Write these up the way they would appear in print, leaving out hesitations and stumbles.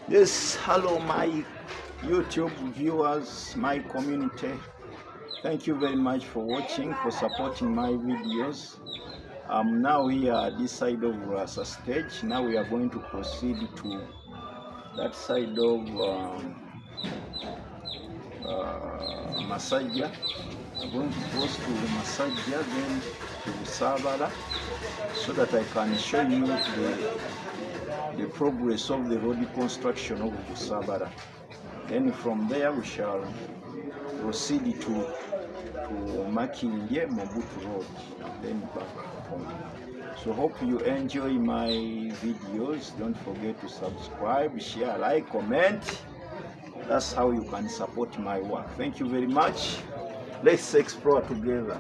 Yes, hello my YouTube viewers, my community. Thank you very much for watching, for supporting my videos. Now we are this side of Rasa stage. Now we are going to proceed to that side of Masajja. I'm going to cross to Masajja, then to Busaabala, so that I can show you the progress of the road construction of Busaabala. Then from there we shall proceed to Makindye Mobutu Road, then back home. So hope you enjoy my videos. Don't forget to subscribe, share, like, comment. That's how you can support my work. Thank you very much. Let's explore together.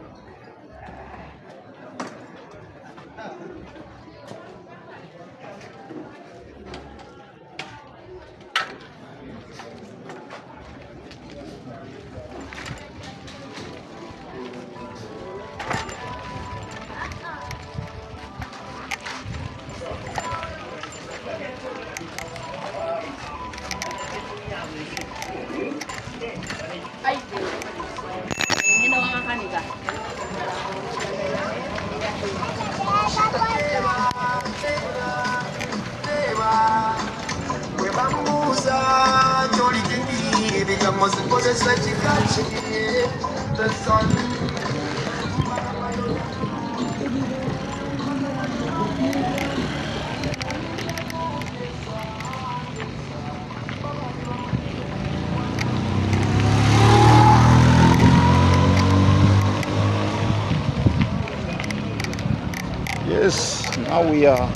Yes, now we are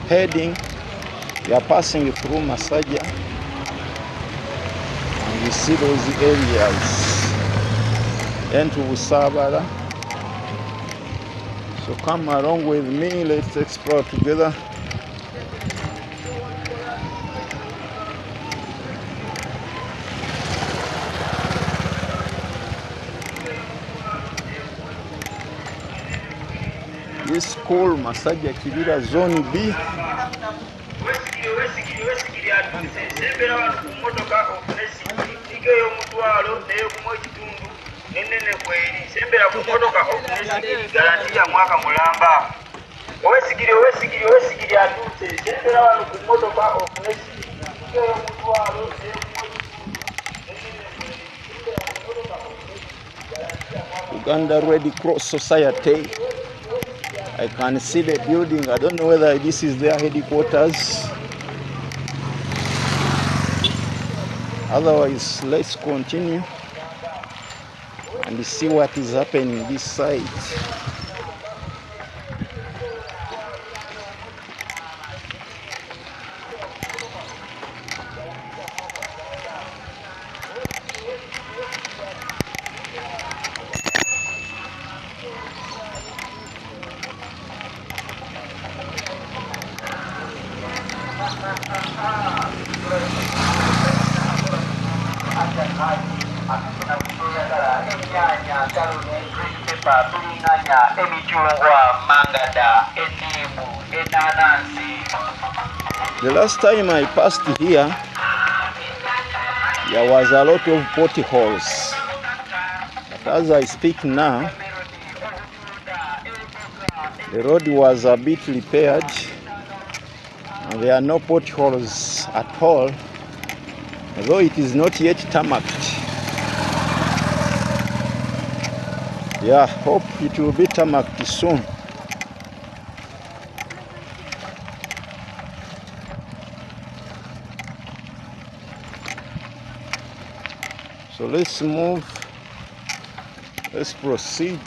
heading, we are passing through Masajja, and we see those areas into Busaabala. So come along with me, let's explore together. This school, Masajja Kibira Zone B. Uganda Red Cross Society. I can see the building. I don't know whether this is their headquarters. Otherwise, let's continue and see what is happening this side. The last time I passed here, there was a lot of potholes. But as I speak now, the road was a bit repaired, and there are no potholes at all, although it is not yet tarmacked. Yeah, hope it will be tarmacked soon. So let's move, let's proceed.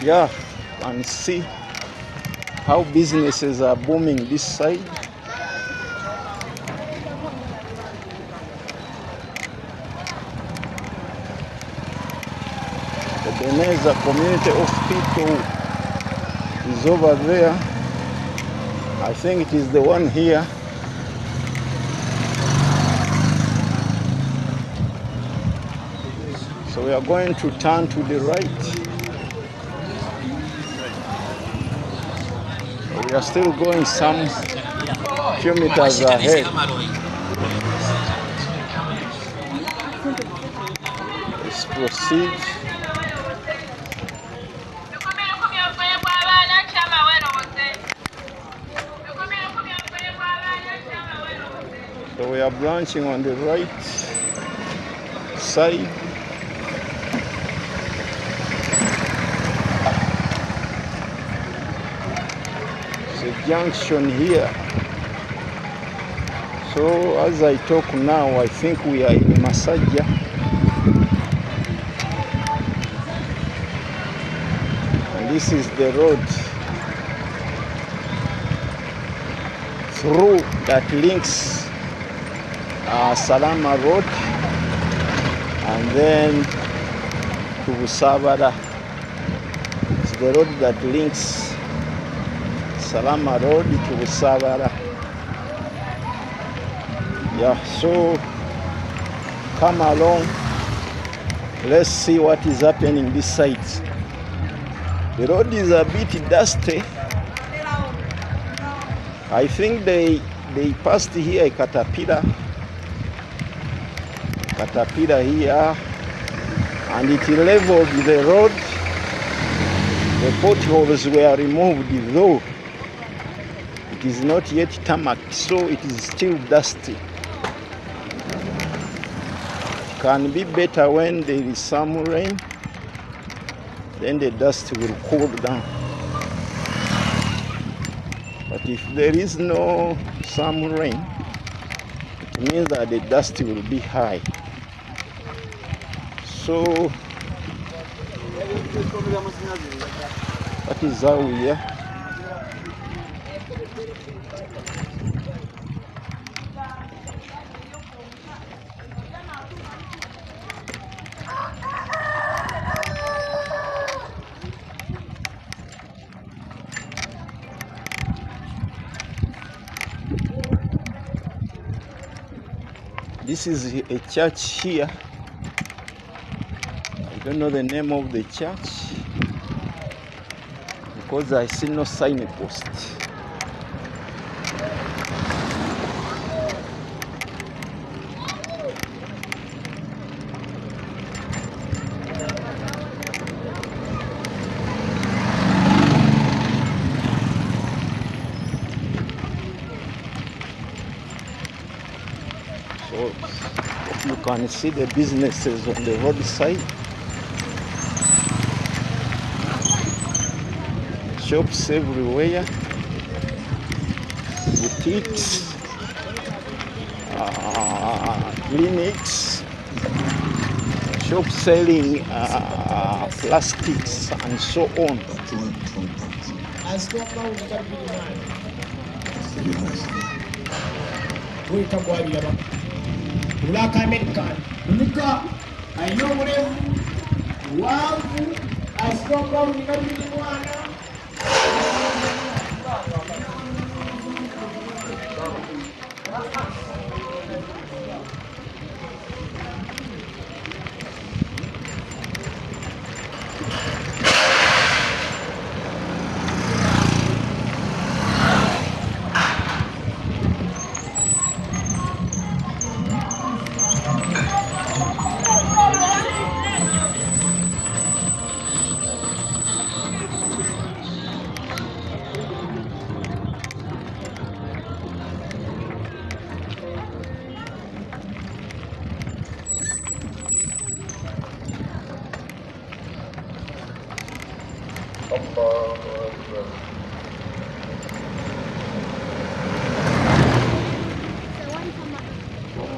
Yeah, and see how businesses are booming this side. The Beneza community of people is over there. I think it is the one here. So we are going to turn to the right. So we are still going some few meters ahead. Let's proceed. So we are branching on the right side. It's a junction here. So as I talk now, I think we are in Masajja. And this is the road through that links Salama Road and then to Busaabala. It's the road that links Salama Road to Busaabala. Yeah, so come along. Let's see what is happening this side. The road is a bit dusty. I think they passed here a caterpillar here, and it leveled the road. The potholes were removed, though it is not yet tarmacked, so it is still dusty. It can be better when there is some rain, then the dust will cool down. But if there is no some rain, it means that the dust will be high. So that is how we are. This is a church here. I don't know the name of the church because I see no signpost. So you can see the businesses on the roadside. Shops everywhere, boutiques, clinics, shops selling plastics and so on.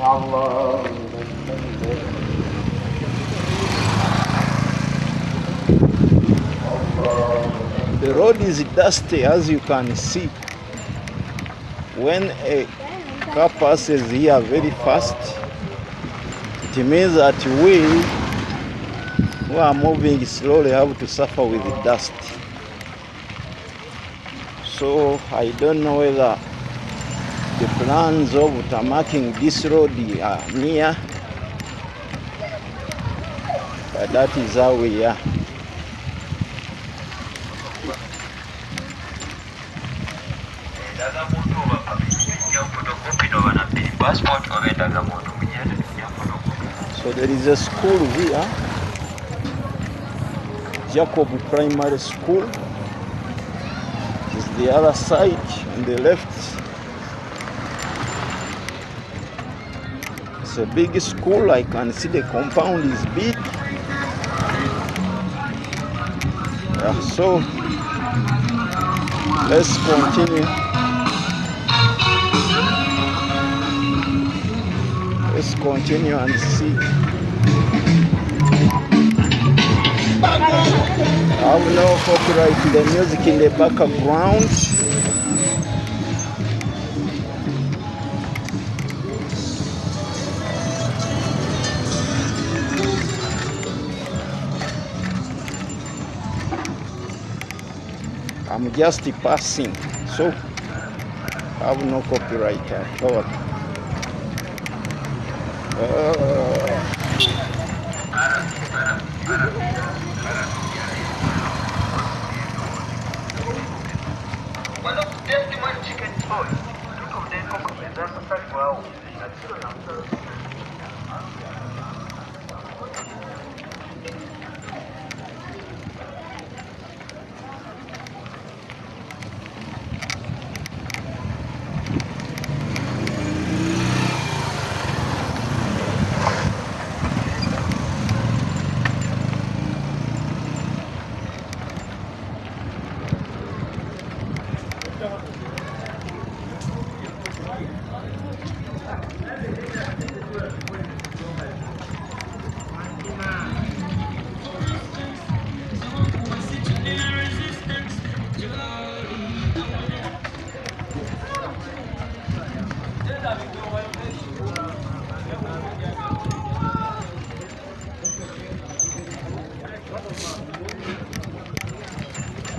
Allah The road is dusty, as you can see. When a car passes here very fast, it means that we who are moving slowly have to suffer with the dust. So I don't know whether the plans of tarmacking this road are near, but that is how we are. So there is a school here, Jacob Primary School. This is the other side on the left. It's a big school. I can see the compound is big. Yeah, so let's continue. Let's continue and see. I have no copyright to the music in the background. I'm just passing, so I have no copyright at all.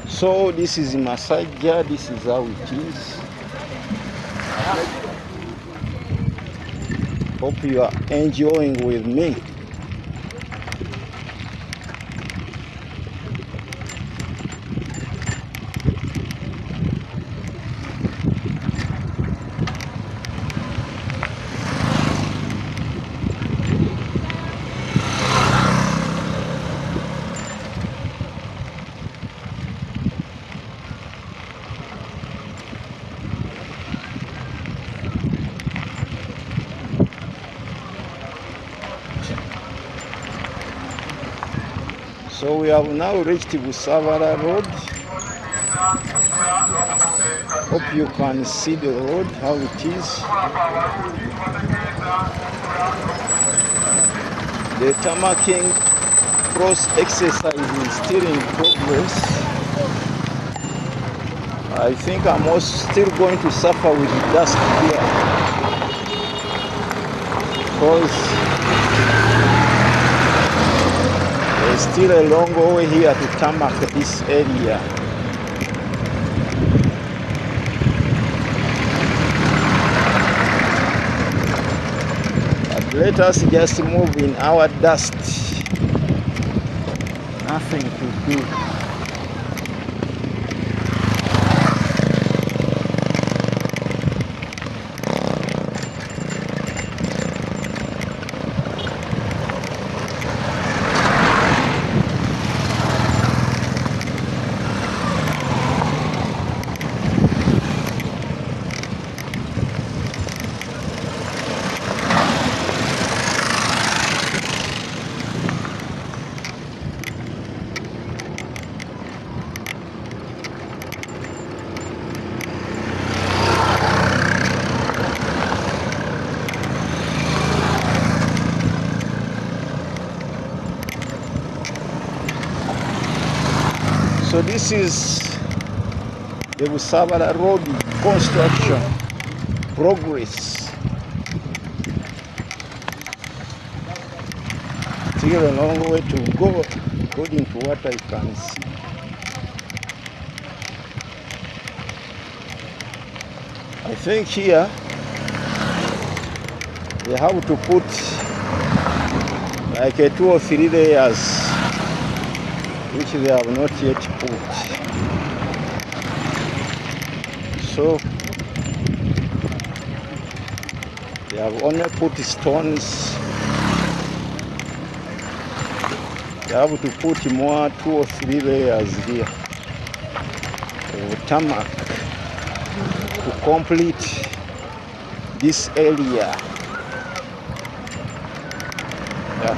So this is Masajja, this is how it is. Hope you are enjoying with me. So we have now reached Busaabala Road. Hope you can see the road, how it is. The tarmacking cross exercise is still in progress. I think I'm also still going to suffer with the dust here, because there's still a long way here to tarmac this area. But let us just move in our dust. Nothing to do. So this is the Busaabala road construction progress. Still a long way to go according to what I can see. I think here they have to put like 2 or 3 layers which they have not yet put. So they have only put stones. They have to put more 2 or 3 layers here of tarmac to complete this area. Yeah.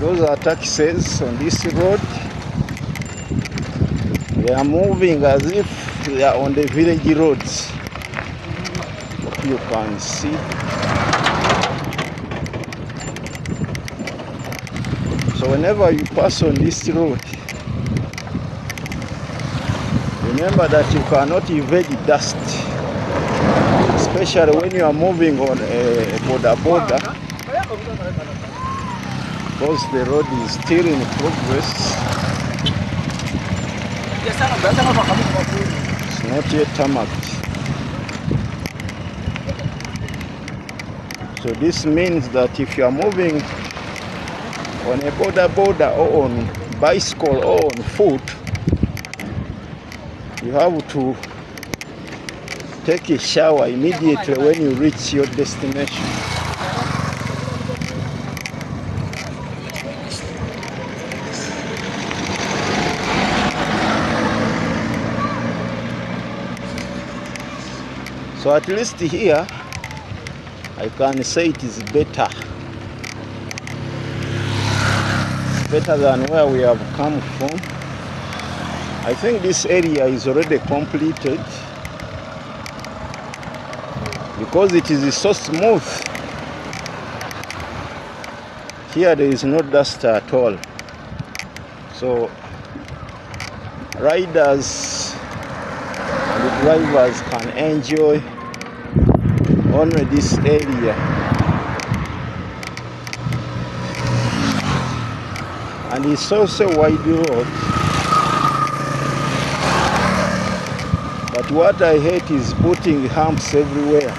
Those are taxis on this road. They are moving as if they are on the village roads. You can see. So whenever you pass on this road, remember that you cannot evade dust, especially when you are moving on a border, because the road is still in progress. It's not yet tarmacked. So this means that if you are moving on a border or on bicycle or on foot, you have to take a shower immediately when you reach your destination. So at least here, I can say it is better. It's better than where we have come from. I think this area is already completed because it is so smooth. Here there is no dust at all. So riders and the drivers can enjoy only this area. And it's also a wide road. But what I hate is putting humps everywhere.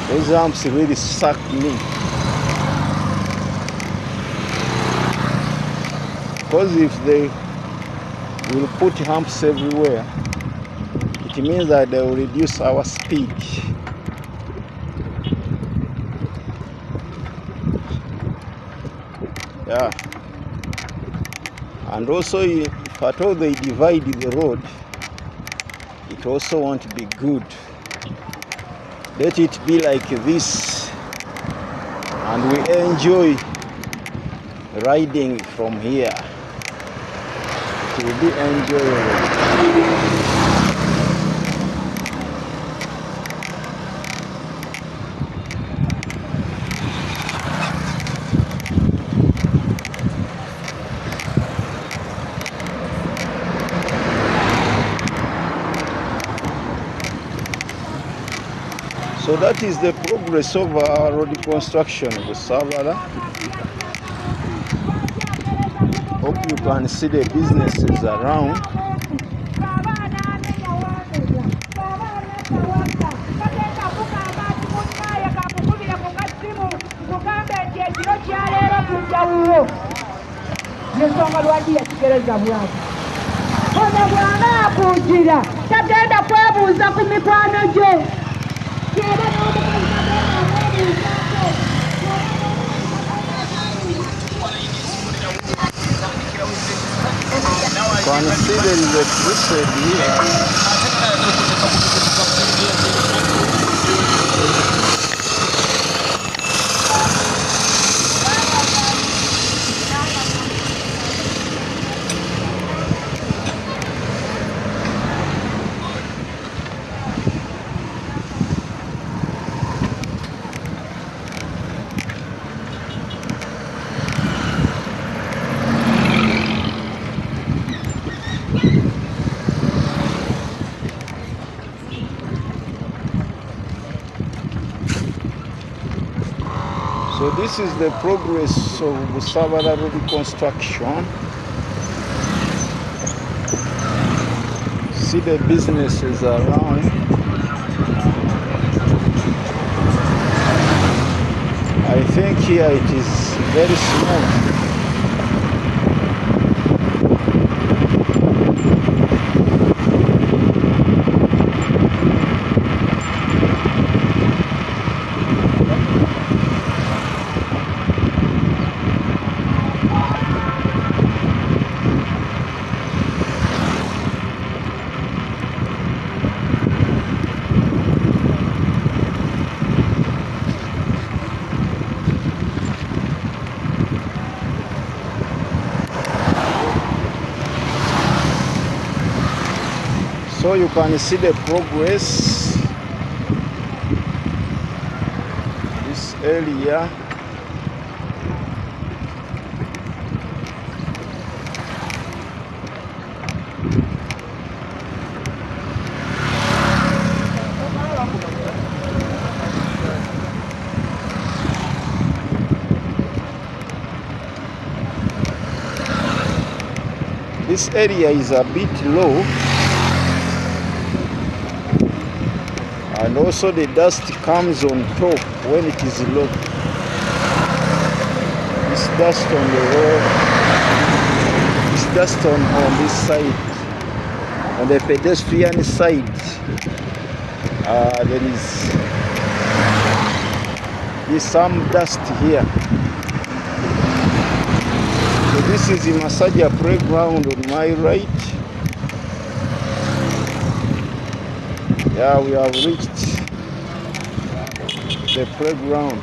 Those humps really suck me. Because if they will put humps everywhere, it means that they will reduce our speed. Yeah. And also, if at all they divide the road, it also won't be good. Let it be like this, and we enjoy riding from here. It will be enjoyable. So that is the progress of our road construction in Busaabala. Hope you can see the businesses around. Yesonga lwaki yakigereza bwati ono bw'aba akuugira tagenda kwebuuza ku mikwano gye kyeba n'omukazi tagenda kwebuuzako. Consider electricity here. So this is the progress of Busaabala road construction. See the businesses around. I think here it is very small. So you can see the progress. This area. This area is a bit low. And also the dust comes on top when it is low. This dust on the road, this dust on this side, on the pedestrian side, there is some dust here. So this is the Masajja playground on my right. Yeah, we have reached the playground.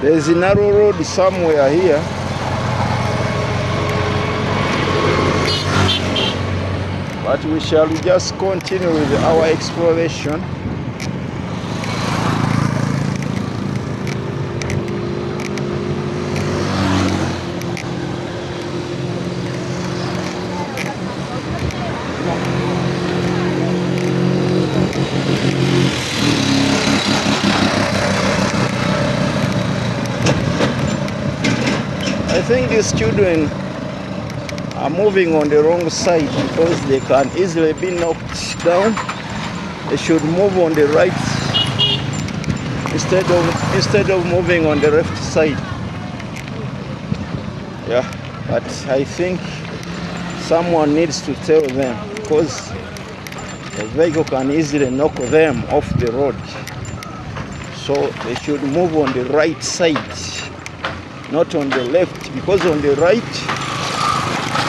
There is a narrow road somewhere here. But we shall just continue with our exploration. I think these children are moving on the wrong side because they can easily be knocked down. They should move on the right instead of moving on the left side. Yeah, but I think someone needs to tell them because the vehicle can easily knock them off the road. So they should move on the right side, not on the left, because on the right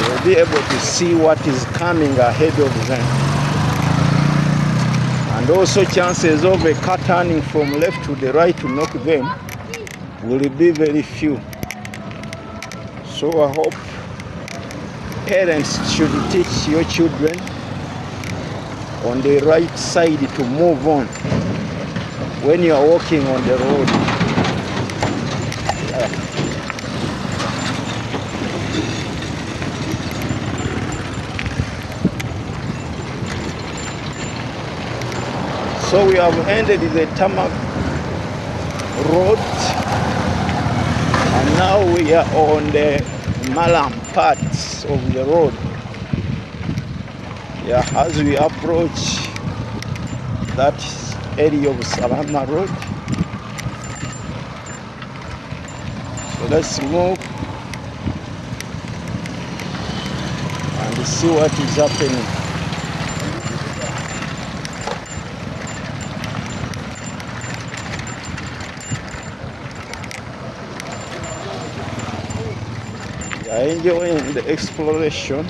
they will be able to see what is coming ahead of them. And also chances of a car turning from left to the right to knock them will be very few. So I hope parents should teach your children on the right side to move on when you are walking on the road. So we have ended the tarmac road, And now we are on the Malam part of the road. Yeah, as we approach that area of Salama Road. So let's move and see what is happening. We are enjoying the exploration.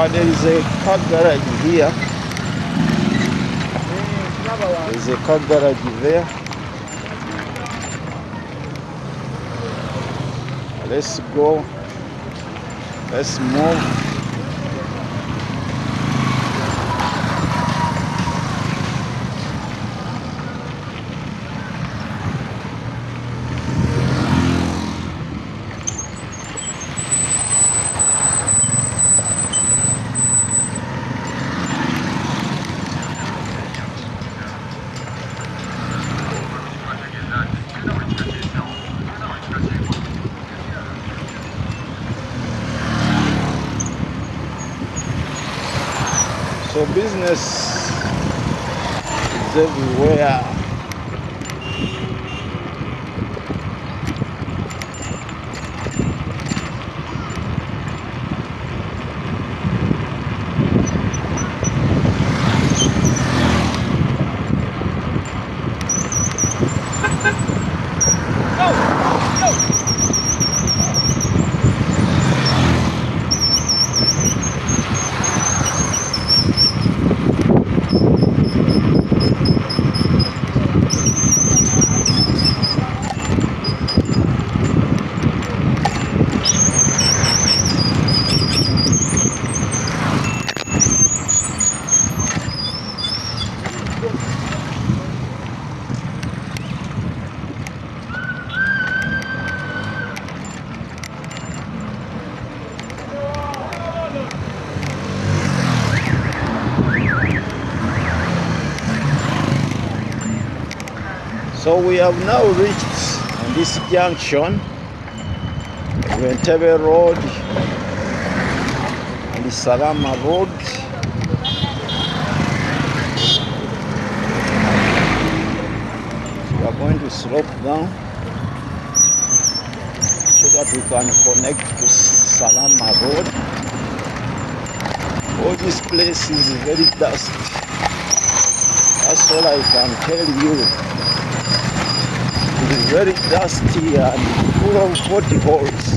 There is a car garage here. There is a car garage there. Let's go. Let's move. So business is everywhere. So we have now reached this junction, Entebbe Road and the Salama Road. We are going to slope down so that we can connect to Salama Road. All this place is very dusty. That's all I can tell you. It is very dusty and full of potholes.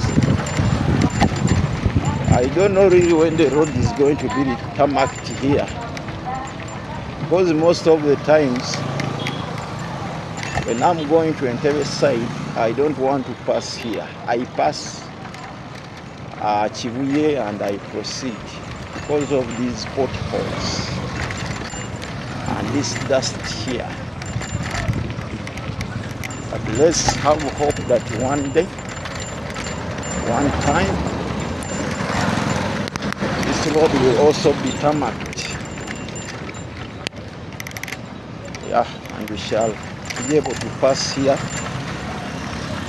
I don't know really when the road is going to be tarmacked here, because most of the times when I'm going to Entebbe side, I don't want to pass here. I pass Chibuye and I proceed because of these potholes and this dust here. But let's have hope that one day, one time, this road will also be tarmacked. Yeah, and we shall be able to pass here,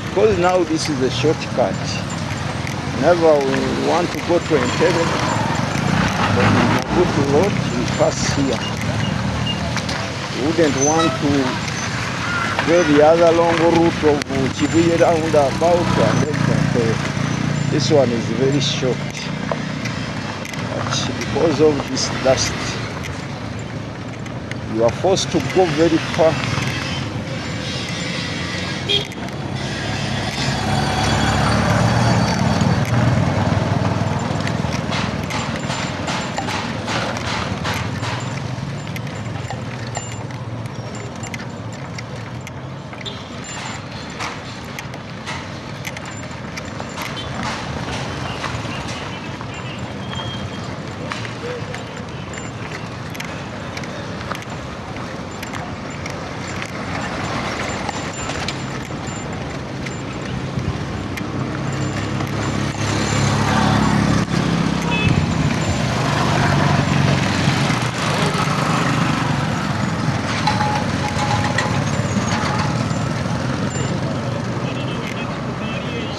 because now this is a shortcut. Whenever we want to go to Entebbe, when we go to road, we pass here. We wouldn't want to go the other long route of Chibuye roundabout and everything. This one is very short. But because of this dust, you are forced to go very far.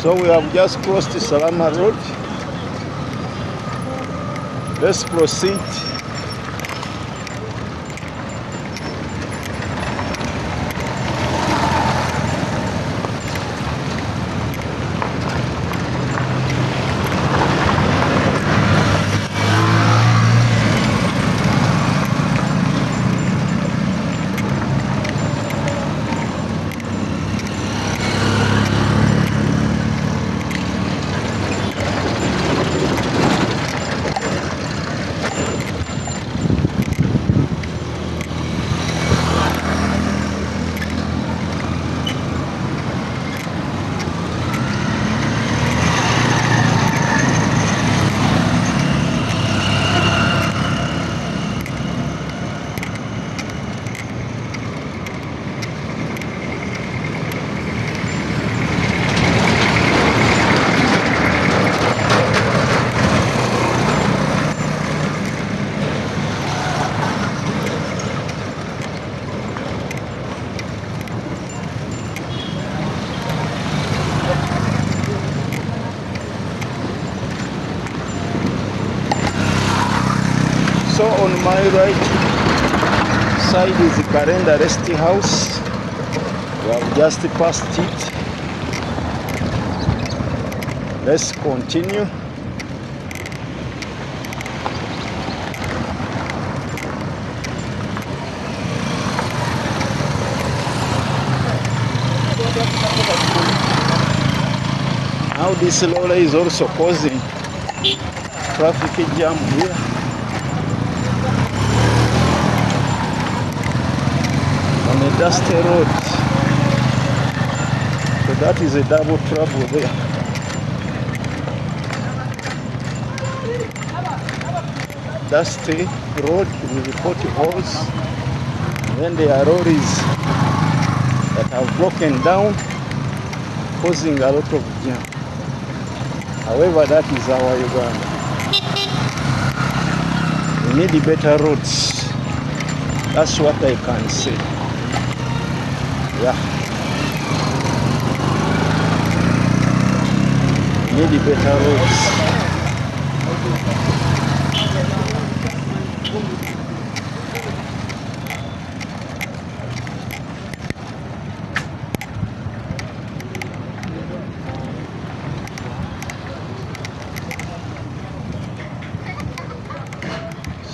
So we have just crossed the Salama Road. Let's proceed. So on my right side is the Karenda Rest House. We have just passed it. Let's continue. Now this lorry is also causing traffic jam here. On a dusty road. So that is a double trouble there. Dusty road with potholes. And then there are lorries that have broken down, causing a lot of jam. However, that is our Uganda. We need better roads. That's what I can say. Yeah. Need better roads.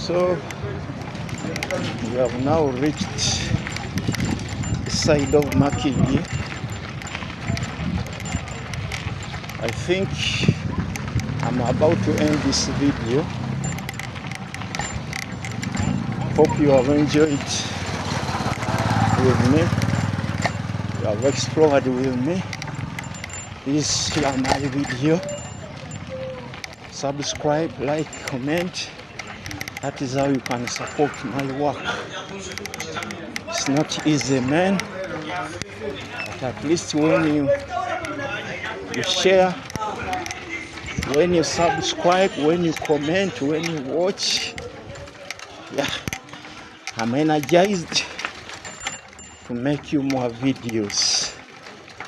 So we have now reached the side of Makindi. I think I'm about to end this video. Hope you have enjoyed with me. You have explored with me. Please share my video. Subscribe, like, comment. That is how you can support my work. It's not easy, man. But at least when you share, when you subscribe, when you comment, when you watch, yeah, I'm energized to make you more videos.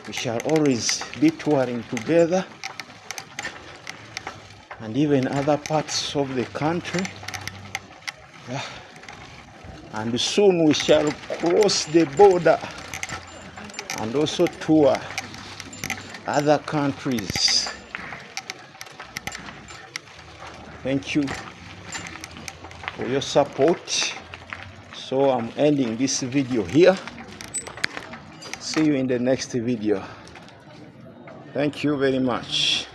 We shall always be touring together, and even other parts of the country. Yeah. And soon we shall cross the border and also tour other countries. Thank you for your support. So I'm ending this video here. See you in the next video. Thank you very much.